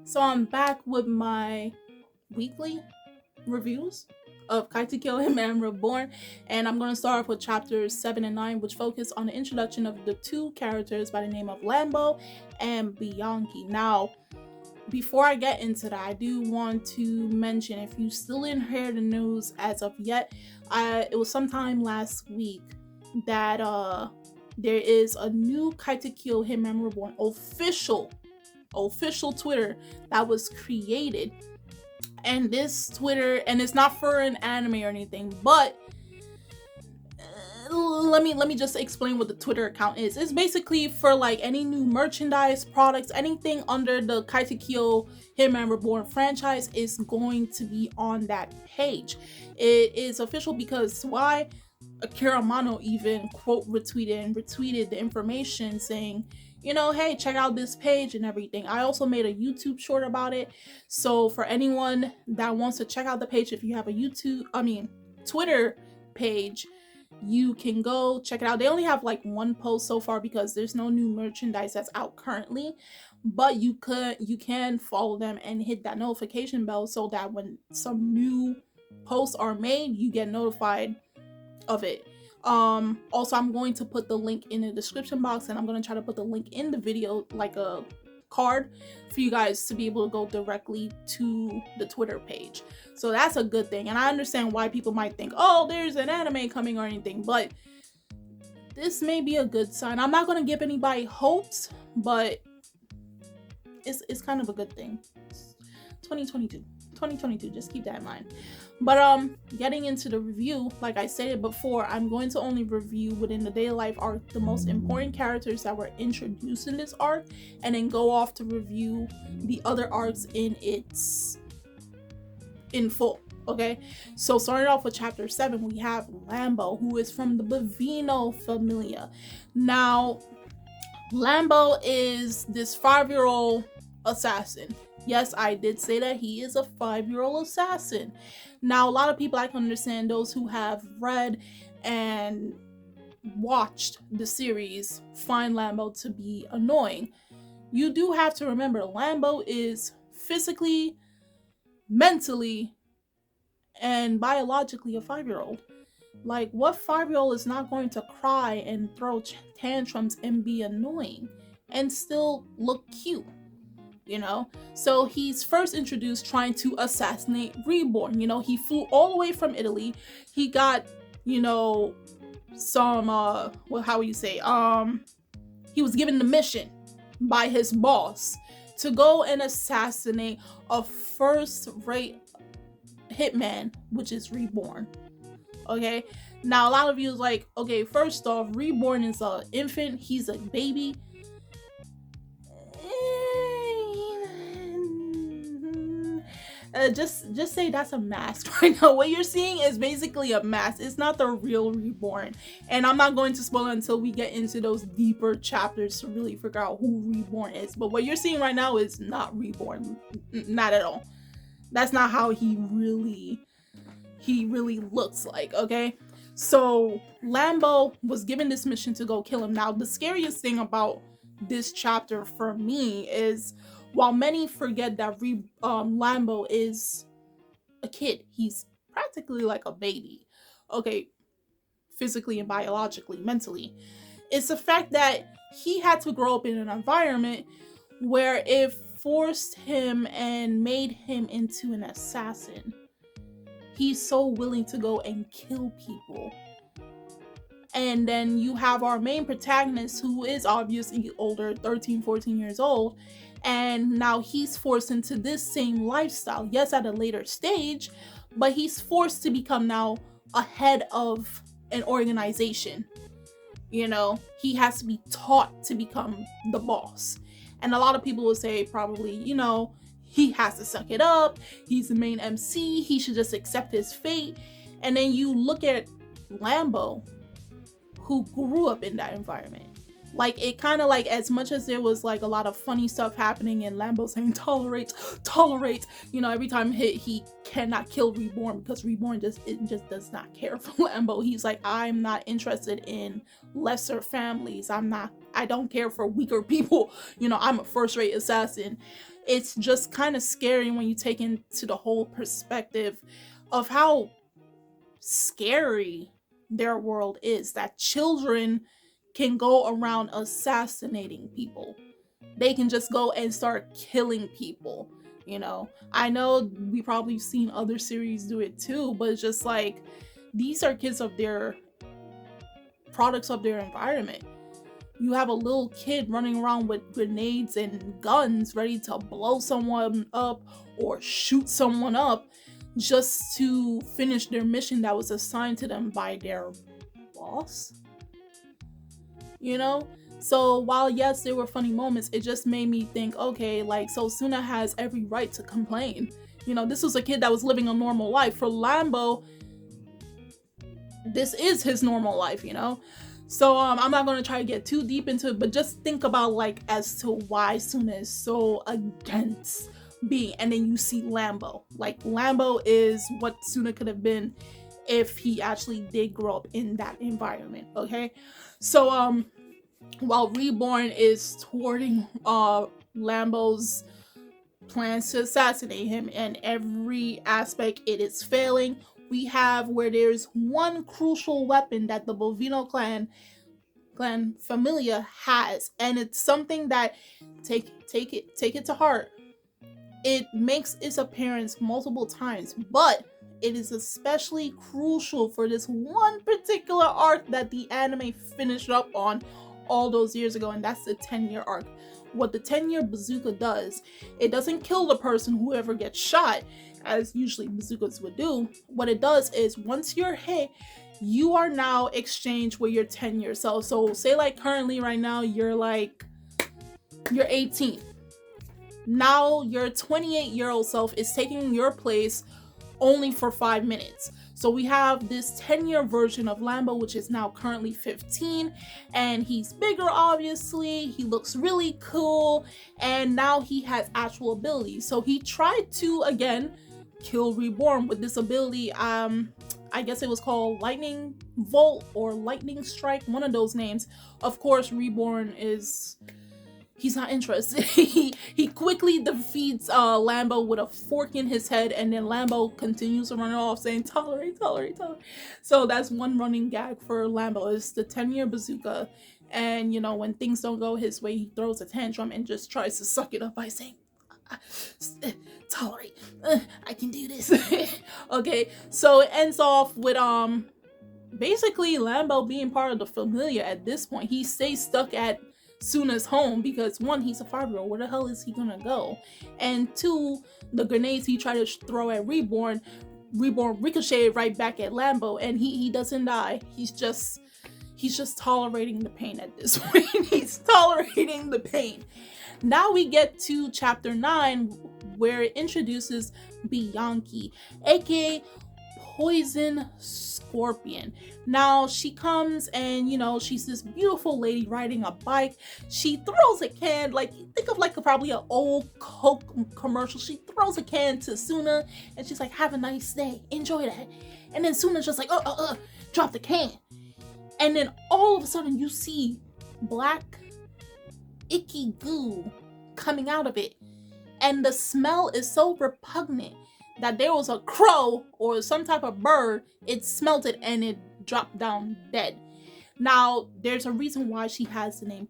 So I'm back with my weekly reviews of Katekyo Hitman REBORN, and I'm going to start off with chapters 7 and 9, which focus on the introduction of the two characters by the name of Lambo and Bianchi. Now, before I get into that, I do want to mention, if you still didn't hear the news as of yet, it was sometime last week that there is a new Katekyo Hitman REBORN official Twitter that was created. And this Twitter, and it's not for an anime or anything, but let me just explain what the Twitter account is. It's basically for like any new merchandise, products, anything under the Katekyo Hitman REBORN franchise is going to be on that page. It is official because why? Akira Mano even quote retweeted the information saying, you know, hey, check out this page and everything. I also made a YouTube short about it. So for anyone that wants to check out the page, if you have a Twitter page, you can go check it out. They only have like one post so far because there's no new merchandise that's out currently, but you can follow them and hit that notification bell so that when some new posts are made, you get notified of it. Also, I'm going to put the link in the description box, and I'm going to try to put the link in the video, like a card, for you guys to be able to go directly to the Twitter page. So that's a good thing, and I understand why people might think, oh, there's an anime coming or anything, but this may be a good sign. I'm not going to give anybody hopes, but it's kind of a good thing. 2022, just keep that in mind. But getting into the review, like I stated before, I'm going to only review within the daily life arc the most important characters that were introduced in this arc, and then go off to review the other arcs in full. Okay, so starting off with chapter 7, we have Lambo, who is from the Bovino familia. Now, Lambo is this 5-year-old assassin. Yes, I did say that he is a 5-year-old assassin. Now, a lot of people, I can understand those who have read and watched the series find Lambo to be annoying. You do have to remember, Lambo is physically, mentally, and biologically a 5-year-old. Like, what 5-year-old is not going to cry and throw tantrums and be annoying and still look cute? You know, so he's first introduced trying to assassinate Reborn. You know, he flew all the way from Italy. He got, you know, some he was given the mission by his boss to go and assassinate a first-rate hitman, which is Reborn. Okay, now a lot of you is like, okay, first off, Reborn is an infant, he's a baby. Just say that's a mask right now. What you're seeing is basically a mask. It's not the real Reborn, and I'm not going to spoil it until we get into those deeper chapters to really figure out who Reborn is. But what you're seeing right now is not Reborn, not at all. That's not how he really looks like. Okay, so Lambo was given this mission to go kill him. Now, the scariest thing about this chapter for me is, while many forget that Lambo is a kid, he's practically like a baby, okay, physically and biologically, mentally, it's the fact that he had to grow up in an environment where it forced him and made him into an assassin. He's so willing to go and kill people. And then you have our main protagonist, who is obviously older, 13, 14 years old, and now he's forced into this same lifestyle. Yes, at a later stage, but he's forced to become now a head of an organization. You know, he has to be taught to become the boss. And a lot of people will say probably, you know, he has to suck it up. He's the main MC. He should just accept his fate. And then you look at Lambo, who grew up in that environment. Like, it kind of like, as much as there was like a lot of funny stuff happening and Lambo saying tolerate, you know, every time he cannot kill Reborn, because Reborn just does not care for Lambo. He's like, I'm not interested in lesser families. I don't care for weaker people. You know, I'm a first-rate assassin. It's just kind of scary when you take into the whole perspective of how scary their world is, that children can go around assassinating people. They can just go and start killing people. You know, I know we probably seen other series do it too, but it's just like, these are kids of their products of their environment. You have a little kid running around with grenades and guns ready to blow someone up or shoot someone up just to finish their mission that was assigned to them by their boss. You know? So while yes, there were funny moments, it just made me think, okay, like, so Suna has every right to complain. You know, this was a kid that was living a normal life. For Lambo, this is his normal life, you know? So I'm not going to try to get too deep into it, but just think about, like, as to why Suna is so against being, and then you see Lambo. Like, Lambo is what Suna could have been if he actually did grow up in that environment, okay? So while Reborn is thwarting Lambo's plans to assassinate him, and every aspect it is failing, we have where there's one crucial weapon that the Bovino clan Familia has, and it's something that take it to heart. It makes its appearance multiple times, but it is especially crucial for this one particular arc that the anime finished up on all those years ago, and that's the 10-year arc. What the 10-year bazooka does, it doesn't kill the person who ever gets shot, as usually bazookas would do. What it does is, once you're hit, you are now exchanged with your 10-year self. So say, like, currently right now you're 18. Now your 28-year-old self is taking your place only for 5 minutes. So we have this 10-year version of Lambo, which is now currently 15, and he's bigger, obviously. He looks really cool, and now he has actual abilities. So he tried to, again, kill Reborn with this ability. I guess it was called Lightning Volt or Lightning Strike, one of those names. Of course, Reborn he's not interested. He quickly defeats Lambo with a fork in his head, and then Lambo continues to run off saying, tolerate. So that's one running gag for Lambo, is the 10-year bazooka. And, you know, when things don't go his way, he throws a tantrum and just tries to suck it up by saying, tolerate, I can do this. Okay, so it ends off with basically Lambo being part of the Familia at this point. He stays stuck at Suna's home because, one, he's a 5-year-old. Where the hell is he gonna go? And two, the grenades he tried to throw at Reborn ricocheted right back at Lambo, and he doesn't die. He's just tolerating the pain at this point. He's tolerating the pain. Now we get to chapter 9, where it introduces Bianchi, aka Poison Scorpion. Now she comes, and, you know, she's this beautiful lady riding a bike. She throws a can, like, think of like probably an old Coke commercial. She throws a can to Suna, and she's like, have a nice day, enjoy that. And then Suna's just like, drop the can. And then all of a sudden you see black icky goo coming out of it, and the smell is so repugnant that there was a crow or some type of bird, it smelt it and it dropped down dead. Now there's a reason why she has the name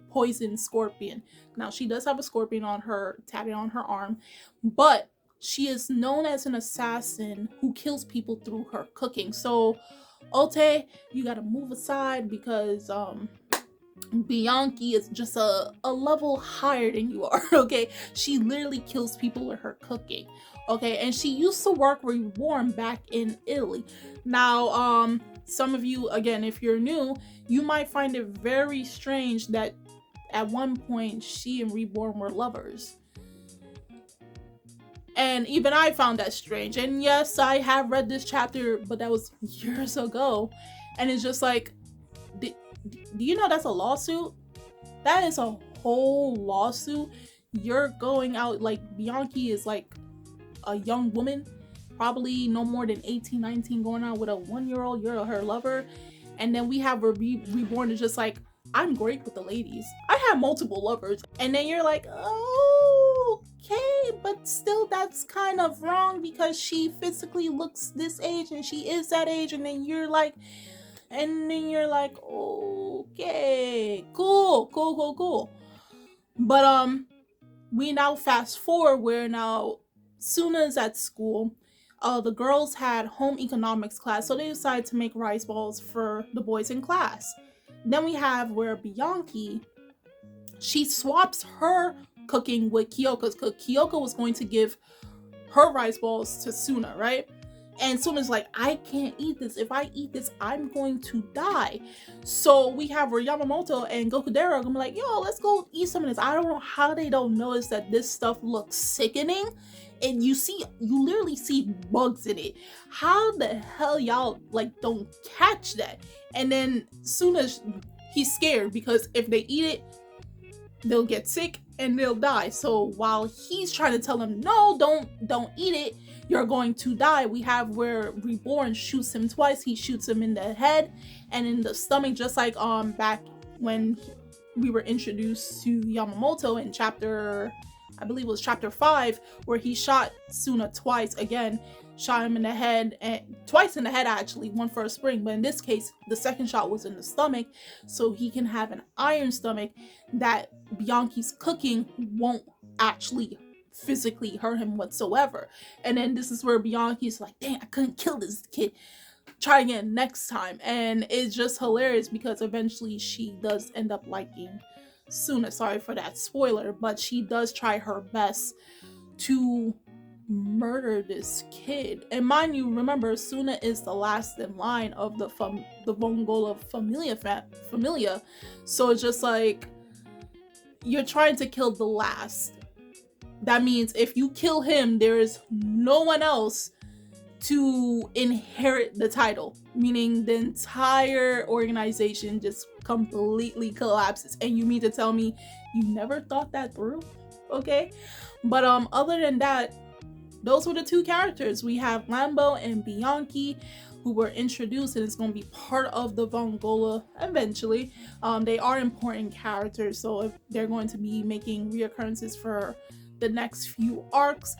Poison Scorpion. Now she does have a scorpion on her, tatted on her arm, but she is known as an assassin who kills people through her cooking. So Ote, you gotta move aside, because Bianchi is just a level higher than you are, okay? She literally kills people with her cooking, okay? And she used to work Reborn back in Italy. Now, some of you, again, if you're new, you might find it very strange that at one point she and Reborn were lovers. And even I found that strange. And yes, I have read this chapter, but that was years ago. And it's just like, do you know that's a lawsuit? That is a whole lawsuit. You're going out, like, Bianchi is like a young woman, probably no more than 18, 19, going out with a 1-year-old. You're her lover. And then we have Reborn is just like, I'm great with the ladies. I have multiple lovers. And then you're like, oh, okay, but still that's kind of wrong because she physically looks this age and she is that age. And then you're like, okay, cool. But we now fast forward where now Suna's at school. The girls had home economics class, so they decided to make rice balls for the boys in class. Then we have where Bianchi, she swaps her cooking with Kyoko's, because Kyoko was going to give her rice balls to Suna, right? And Suna's like, I can't eat this. If I eat this, I'm going to die. So we have where Yamamoto and Gokudera are gonna be like, yo, let's go eat some of this. I don't know how they don't notice that this stuff looks sickening. And you literally see bugs in it. How the hell y'all like don't catch that? And then he's scared because if they eat it, they'll get sick and they'll die. So while he's trying to tell them, no, don't eat it, you're going to die, we have where Reborn shoots him twice. He shoots him in the head and in the stomach, just like back when we were introduced to Yamamoto in chapter, I believe it was chapter 5, where he shot Suna twice again, shot him in the head, and twice in the head actually, one for a spring, but in this case the second shot was in the stomach, so he can have an iron stomach that Bianchi's cooking won't actually physically hurt him whatsoever. And then this is where Bianchi's like, dang, I couldn't kill this kid, try again next time. And it's just hilarious because eventually she does end up liking Suna. Sorry for that spoiler, but she does try her best to murder this kid. And mind you, remember, Suna is the last in line of the Vongola familia. So it's just like, you're trying to kill the last. That means if you kill him, there is no one else to inherit the title, meaning the entire organization just completely collapses. And you mean to tell me you never thought that through? Okay, but other than that, those were the two characters. We have Lambo and Bianchi, who were introduced, and it's going to be part of the Vongola eventually. They are important characters, so if they're going to be making reoccurrences for the next few arcs.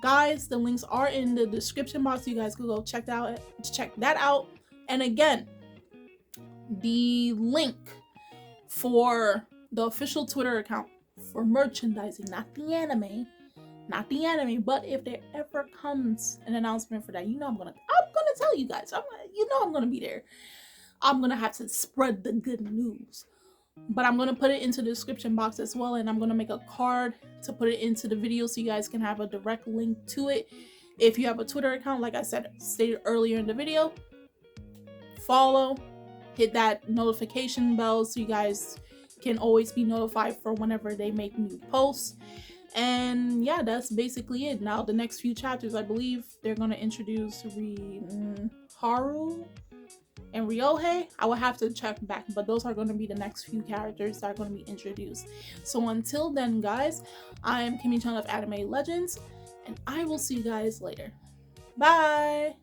Guys, the links are in the description box. You guys can go check that out. And again, the link for the official Twitter account for merchandising, not the anime, but if there ever comes an announcement for that, you know I'm gonna tell you guys. I'm gonna be there. I'm gonna have to spread the good news. But I'm going to put it into the description box as well, and I'm going to make a card to put it into the video so you guys can have a direct link to it. If you have a Twitter account, like I stated earlier in the video, follow, hit that notification bell so you guys can always be notified for whenever they make new posts. And yeah, that's basically it. Now the next few chapters, I believe they're going to introduce Haru and Ryohei. I will have to check back, but those are going to be the next few characters that are going to be introduced. So until then, guys, I am Kimmy-chan of Anime Legends, and I will see you guys later. Bye!